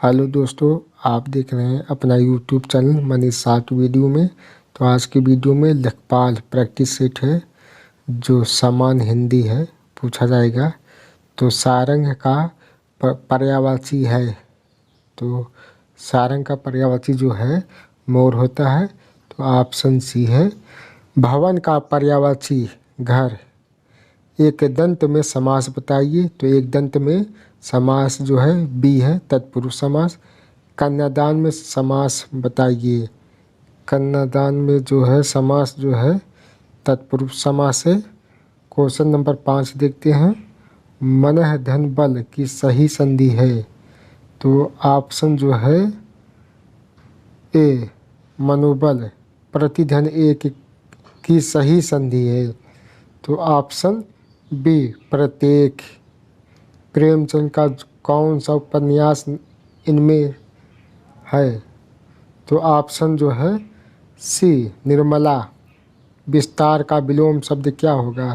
Hello दोस्तों, आप देख रहे हैं अपना यूट्यूब चैनल मनीष साठ वीडियो में। तो आज की वीडियो में लेखपाल प्रैक्टिस सेट है जो समान हिंदी है पूछा जाएगा। तो सारंग का पर्यायवाची है, तो सारंग का पर्यायवाची जो है मोर होता है। तो ऑप्शन सी है। भवन का पर्यायवाची घर। एक दंत में समास बताइए। तो एक दंत में समास जो है बी है, तत्पुरुष समास। कन्यादान में समास बताइए। कन्यादान में जो है समास जो है तत्पुरुष समास है। क्वेश्चन नंबर 5 देखते हैं। मनः धन बल की सही संधि है। तो ऑप्शन जो है ए मनोबल प्रतिधन एक की सही संधि है। तो ऑप्शन बी प्रत्येक। प्रेमचंद का कौन सा उपन्यास इनमें है। तो ऑप्शन जो है सी निर्मला। विस्तार का विलोम शब्द क्या होगा।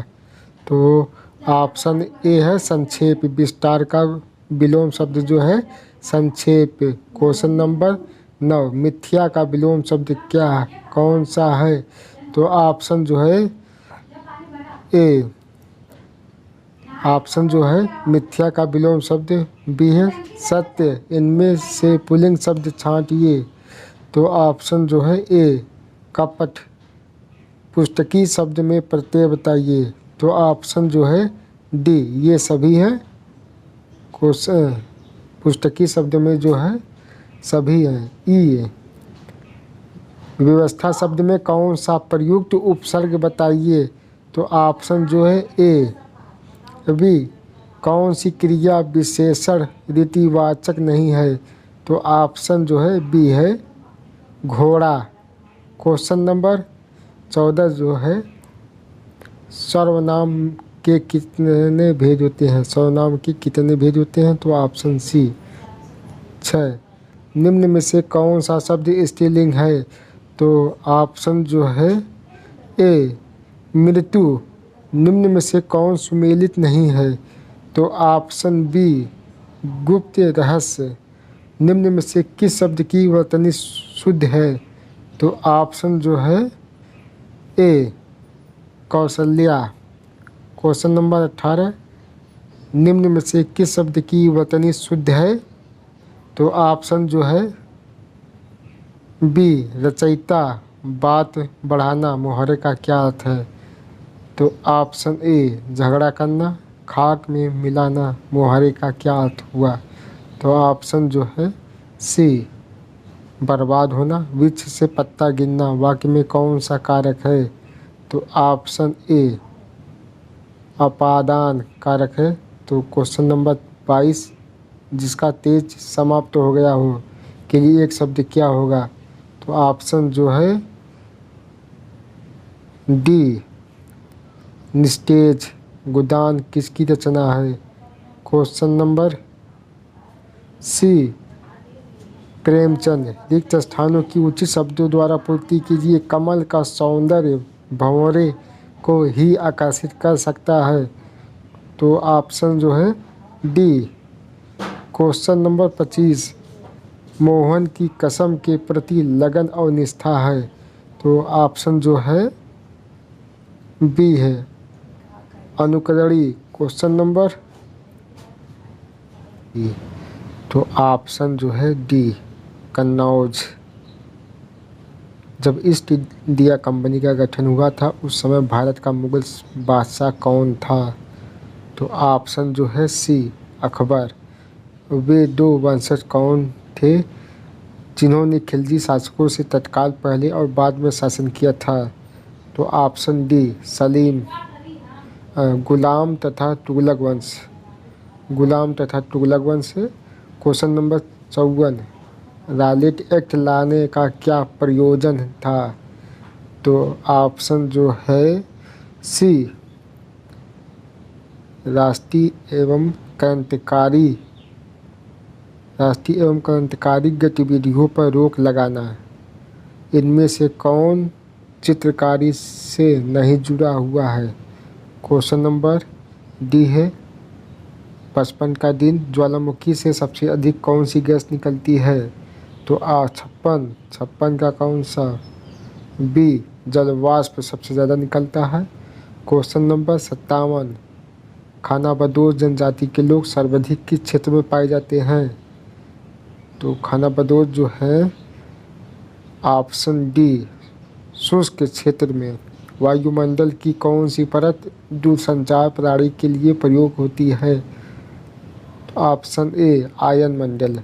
तो ऑप्शन ए है संक्षेप। विस्तार का विलोम शब्द जो है संक्षेप। क्वेश्चन नंबर 9 मिथ्या का विलोम शब्द क्या कौन सा है। तो ऑप्शन जो है ए। ऑप्शन जो है मिथ्या का विलोम शब्द बी है सत्य। इनमें से पुल्लिंग शब्द छांटिए। तो ऑप्शन जो है ए कपट। पुस्तकी शब्द में प्रत्यय बताइए। तो ऑप्शन जो है डी ये सभी है। क्वेश्चन पुस्तकी शब्द में जो है सभी है ई। व्यवस्था शब्द में कौन सा प्रयुक्त उपसर्ग बताइए। तो ऑप्शन जो है ए बी। कौन सी क्रिया विशेषण रीतिवाचक नहीं है। तो ऑप्शन जो है बी है घोड़ा। क्वेश्चन नंबर 14 जो है सर्वनाम के कितने भेद होते हैं। सर्वनाम के कितने भेद होते हैं। तो ऑप्शन सी 6। निम्न में से कौन सा शब्द स्त्रीलिंग है। तो ऑप्शन जो है ए मृत्यु। निम्न में से कौन सुमेलित नहीं है। तो ऑप्शन बी गुप्त रहस्य। निम्न में से किस शब्द की वर्तनी शुद्ध है। तो ऑप्शन जो है ए कौशल्या। क्वेश्चन नंबर 18 निम्न में से किस शब्द की वर्तनी शुद्ध है। तो ऑप्शन जो है बी रचयिता। बात बढ़ाना मुहावरे का क्या अर्थ है। तो ऑप्शन ए झगड़ा करना। खाक में मिलाना मुहावरे का क्या अर्थ हुआ। तो ऑप्शन जो है सी बर्बाद होना। वृक्ष से पत्ता गिरना वाक्य में कौन सा कारक है। तो ऑप्शन ए अपादान कारक है। तो क्वेश्चन नंबर 22 जिसका तेज समाप्त हो गया हो के लिए एक शब्द क्या होगा। तो ऑप्शन जो है डी निस्तेज। गोदान किसकी रचना है। Question number C Premchand. रिक्त स्थानों की उचित शब्दों द्वारा पूर्ति कीजिए। कमल का सौंदर्य भंवरे को ही आकर्षित कर सकता है। तो ऑप्शन जो है डी। क्वेश्चन नंबर 25 मोहन की कसम के प्रति लगन और निष्ठा है। तो ऑप्शन जो है बी है अनुकरणीय। क्वेश्चन नंबर तो ऑप्शन जो है डी कन्नौज। जब ईस्ट इंडिया कंपनी का गठन हुआ था उस समय भारत का मुगल बादशाह कौन था। तो ऑप्शन जो है सी अकबर। वे दो वंशज कौन थे जिन्होंने खिलजी शासकों से तत्काल पहले और बाद में शासन किया था। तो ऑप्शन डी सलीम। गुलाम तथा तुगलक वंश। गुलाम तथा तुगलक वंश। क्वेश्चन नंबर 54 रॉलेट एक्ट लाने का क्या प्रयोजन था। तो ऑप्शन जो है सी राष्ट्रीय एवं क्रांतिकारी गतिविधियों पर रोक लगाना। इनमें से कौन चित्रकारी से नहीं जुड़ा हुआ है। क्वेश्चन नंबर डी है 55 का दिन ज्वालामुखी से सबसे अधिक कौन सी गैस निकलती है? तो आ 56 का कौन सा? बी जल वाष्प सबसे ज़्यादा निकलता है। क्वेश्चन नंबर 57, खानाबदोश जनजाति के लोग सर्वाधिक किस क्षेत्र में पाए जाते हैं? तो खानाबदोश जो है ऑप्शन डी शुष्क क्षेत्र में। वायुमंडल की कौन सी परत दूरसंचार प्रणाली के लिए प्रयोग होती है? तो ऑप्शन ए आयन मंडल।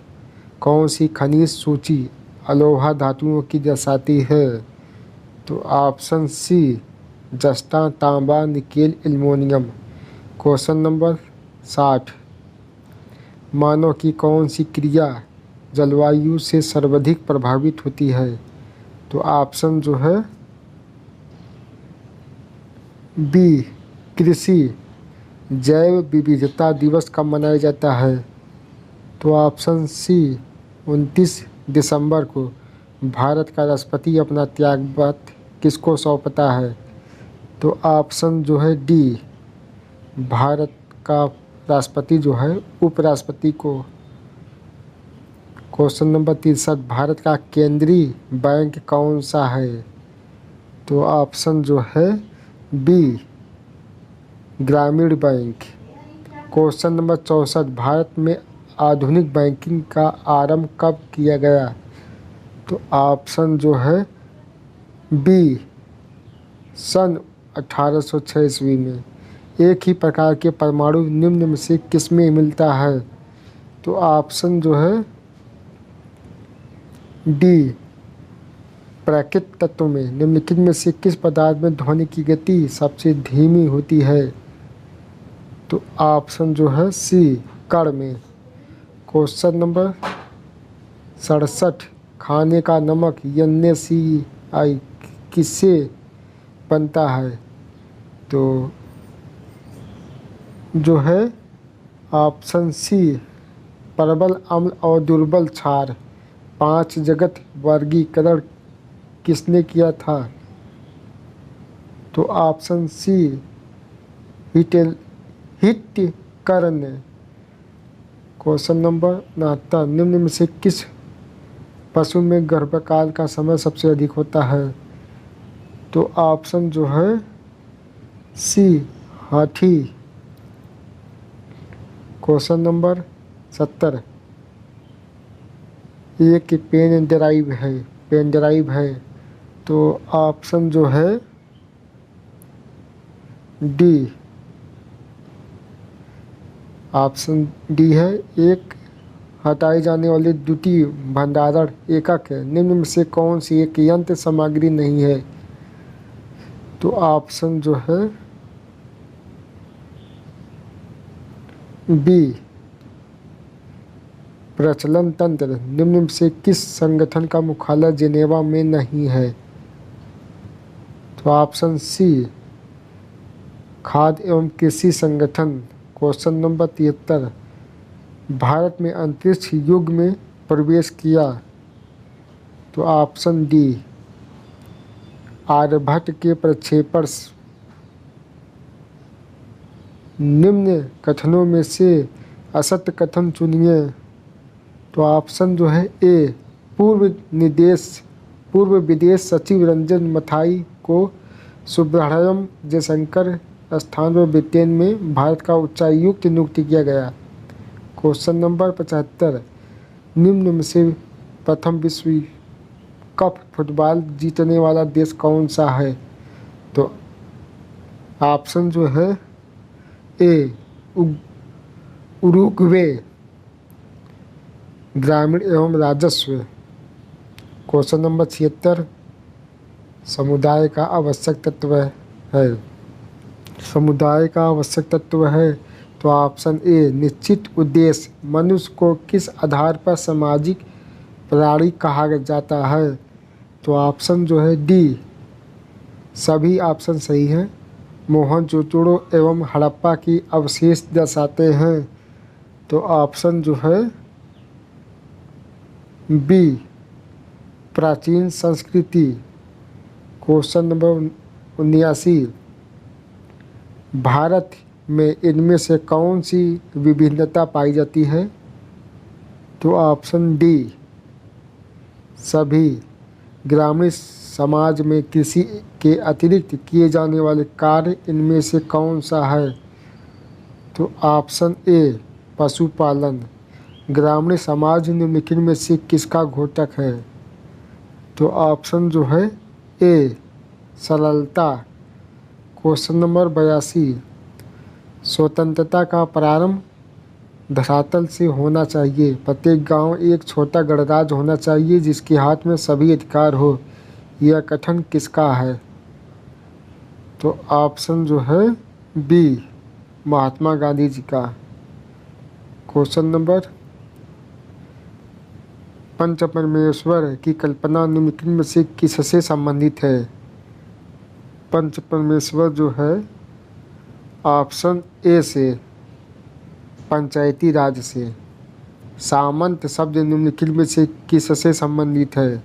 कौन सी खनिज सूची अलोहा धातुओं की दर्शाती है? तो ऑप्शन सी जस्ता, तांबा, निकेल, एल्युमिनियम। क्वेश्चन नंबर 60, मानव की कौन सी क्रिया जलवायु से सर्वाधिक प्रभावित होती है? तो ऑप्शन जो है बी कृषि। जैव विविधता दिवस कब मनाया जाता है? तो ऑप्शन सी 29 दिसंबर को। भारत का राष्ट्रपति अपना त्यागपत्र किसको सौंपता है? तो ऑप्शन जो है डी भारत का राष्ट्रपति जो है उपराष्ट्रपति को। क्वेश्चन नंबर 63, भारत का केंद्रीय बैंक कौन सा है? तो ऑप्शन जो है बी ग्रामीण बैंक। क्वेश्चन नंबर 64, भारत में आधुनिक बैंकिंग का आरंभ कब किया गया? तो ऑप्शन जो है बी सन 1806 ईस्वी में। एक ही प्रकार के परमाणु निम्न में से किसमें मिलता है? तो ऑप्शन जो है डी प्राकृतिक तत्वों में। निम्नलिखित में से किस पदार्थ में ध्वनि की गति सबसे धीमी होती है? तो ऑप्शन जो है सी कण में। क्वेश्चन नंबर 67, खाने का नमक NaCl किससे बनता है? तो जो है ऑप्शन सी प्रबल अम्ल और दुर्बल क्षार। 5 जगत वर्गीकरण किसने किया था? तो ऑप्शन सी हिटकरण ने। क्वेश्चन नंबर 69, निम्न में से किस पशु में गर्भकाल का समय सबसे अधिक होता है? तो ऑप्शन जो है सी हाथी। क्वेश्चन नंबर 70, एक पेन ड्राइव है। तो ऑप्शन जो है डी ऑप्शन डी है एक हटाई जाने वाली द्वितीय भंडारण एकक है। निम्न में से कौन सी एक यंत्र सामग्री नहीं है? तो ऑप्शन जो है बी प्रचलन तंत्र। निम्न में से किस संगठन का मुख्यालय जिनेवा में नहीं है? तो ऑप्शन सी खाद्य एवं कृषि संगठन। क्वेश्चन नंबर 73, भारत में अंतरिक्ष युग में प्रवेश किया? तो ऑप्शन डी आर्यभट्ट के प्रक्षेपण। निम्न कथनों में से असत्य कथन चुनिए। तो ऑप्शन जो है ए पूर्व विदेश सचिव रंजन मथाई को सुब्रह्मण्यम जयशंकर स्थान पर ब्रिटेन में भारत का उच्चायुक्त नियुक्त किया गया। क्वेश्चन नंबर 75, निम्न में से प्रथम विश्व कप फुटबॉल जीतने वाला देश कौन सा है? तो ऑप्शन जो है ए उरुग्वे। ग्रामीण एवं राजस्व। क्वेश्चन नंबर 76, समुदाय का आवश्यक तत्व है। समुदाय का आवश्यक तत्व है तो ऑप्शन ए निश्चित उद्देश्य। मनुष्य को किस आधार पर सामाजिक प्राणी कहा जाता है? तो ऑप्शन जो है डी सभी ऑप्शन सही हैं। मोहनजोदड़ो एवं हड़प्पा की अवशेष दर्शाते हैं। तो ऑप्शन जो है बी प्राचीन संस्कृति। क्वेश्चन नंबर 79, भारत में इनमें से कौन सी विभिन्नता पाई जाती है? तो ऑप्शन डी सभी। ग्रामीण समाज में कृषि के अतिरिक्त किए जाने वाले कार्य इनमें से कौन सा है? तो ऑप्शन ए पशुपालन। ग्रामीण समाज निम्नलिखित में से किसका घटक है? तो ऑप्शन जो है ए सरलता। क्वेश्चन नंबर 82, स्वतंत्रता का प्रारंभ धरातल से होना चाहिए। प्रत्येक गांव एक छोटा गणराज्य होना चाहिए जिसके हाथ में सभी अधिकार हो। यह कथन किसका है? तो ऑप्शन जो है बी महात्मा गांधी जी का। क्वेश्चन नंबर, पंच परमेश्वर की कल्पना निम्नलिखित में से किससे संबंधित है? पंच परमेश्वर जो है ऑप्शन ए से पंचायती राज से। सामंत शब्द निम्नलिखित में से किससे संबंधित है?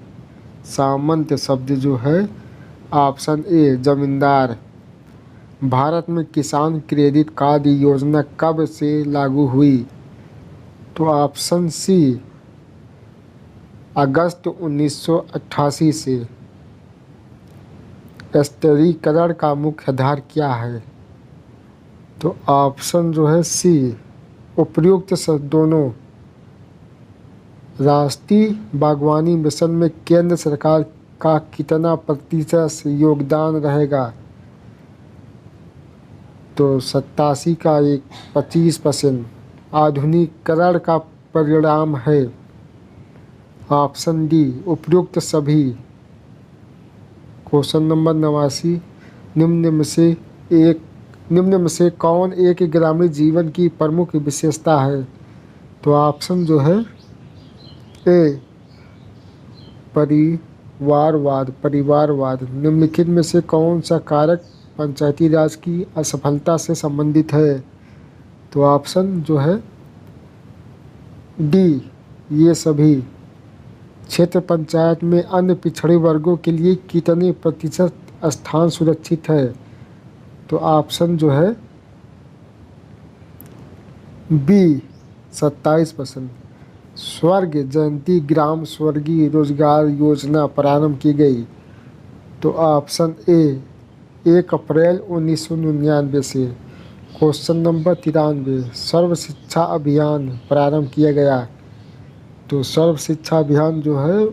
सामंत शब्द जो है ऑप्शन ए जमींदार। भारत में किसान क्रेडिट कार्ड योजना कब से लागू हुई? तो ऑप्शन सी अगस्त 1988 से। स्तरीकरण का मुख्य आधार क्या है? तो ऑप्शन जो है सी उपर्युक्त दोनों। राष्ट्रीय बागवानी मिशन में केंद्र सरकार का कितना प्रतिशत योगदान रहेगा? तो 87 का 25%। आधुनिकीकरण का परिणाम है? ऑप्शन डी उपर्युक्त सभी। क्वेश्चन नंबर 89, निम्न में से कौन एक ग्रामीण जीवन की प्रमुख विशेषता है? तो ऑप्शन जो है ए परिवारवाद। निम्नलिखित में से कौन सा कारक पंचायती राज की असफलता से संबंधित है? तो ऑप्शन जो है डी ये सभी। क्षेत्र पंचायत में अन्य पिछड़े वर्गों के लिए कितने प्रतिशत स्थान सुरक्षित है? तो ऑप्शन जो है बी 27%। स्वर्ग जयंती ग्राम स्वर्गीय रोजगार योजना प्रारंभ की गई। तो ऑप्शन ए 1 अप्रैल 1999 से। क्वेश्चन नंबर 93, सर्व शिक्षा अभियान प्रारंभ किया गया। तो सर्व शिक्षा अभियान जो है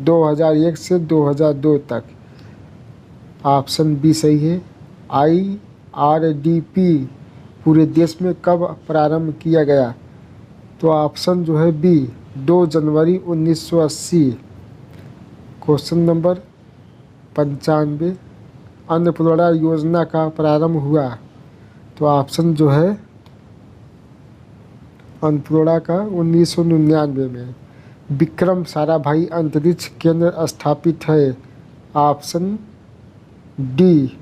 2001 से 2002 तक। ऑप्शन बी सही है। IRDP पूरे देश में कब प्रारंभ किया गया? तो ऑप्शन जो है बी 2 जनवरी 1980। क्वेश्चन नंबर 95, अन्नपूर्णा योजना का प्रारंभ हुआ। तो ऑप्शन जो है अन्नपूर्णा का 1999 में। विक्रम साराभाई अंतरिक्ष केंद्र स्थापित है। ऑप्शन डी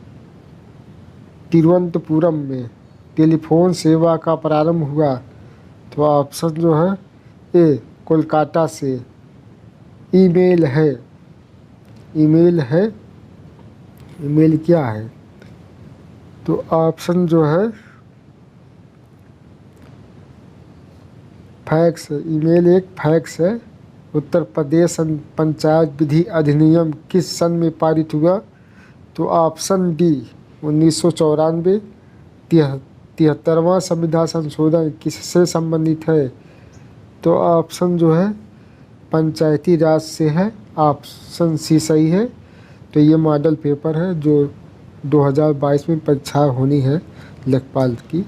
तिरुवनंतपुरम में। टेलीफोन सेवा का प्रारंभ हुआ। तो ऑप्शन जो है ए कोलकाता से। ईमेल क्या है? तो ऑप्शन जो है फैक्स। ईमेल एक फैक्स है। उत्तर प्रदेश पंचायत विधि अधिनियम किस सन में पारित हुआ? तो ऑप्शन डी 1994। 73वां संविधान संशोधन किससे संबंधित है? तो ऑप्शन जो है पंचायती राज से है। ऑप्शन सी सही है। तो ये मॉडल पेपर है जो 2022 में परीक्षा होनी है लेखपाल की।